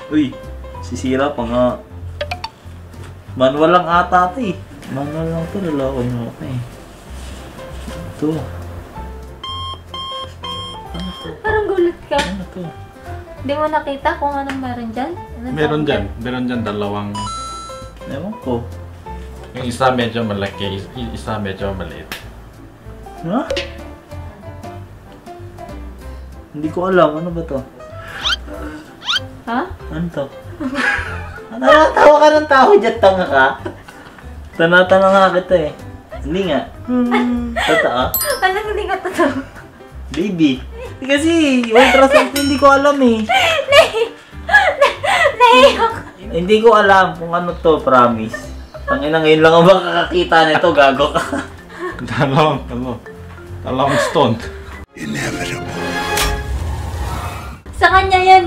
Uy, sisira pa nga. Manual lang ata ito eh. Manual lang ito, lalaki mo eh. Ito. Ano to? Parang gulat ka. Ano to? Hindi mo nakita kung anong meron dyan? Anong Meron tawag dyan. Meron dyan dalawang... Ewan ko. Yung isa medyo malaki, isa medyo maliit. Ha? Hindi ko alam. Ano ba to? Ha? Ano to? Natatawa ka ng tao dyan, tanga ka? Tanatanga nga kita eh. Hindi nga. Totoo? Alam hindi ko totoo. Baby. Kasi, ultrasound hindi ko alam eh. Naiyak. Hindi ko alam kung ano to, promise. Tangina, ngayon lang ako makakakita nito, gago ka. Dalawang stone. Sa kanya yan.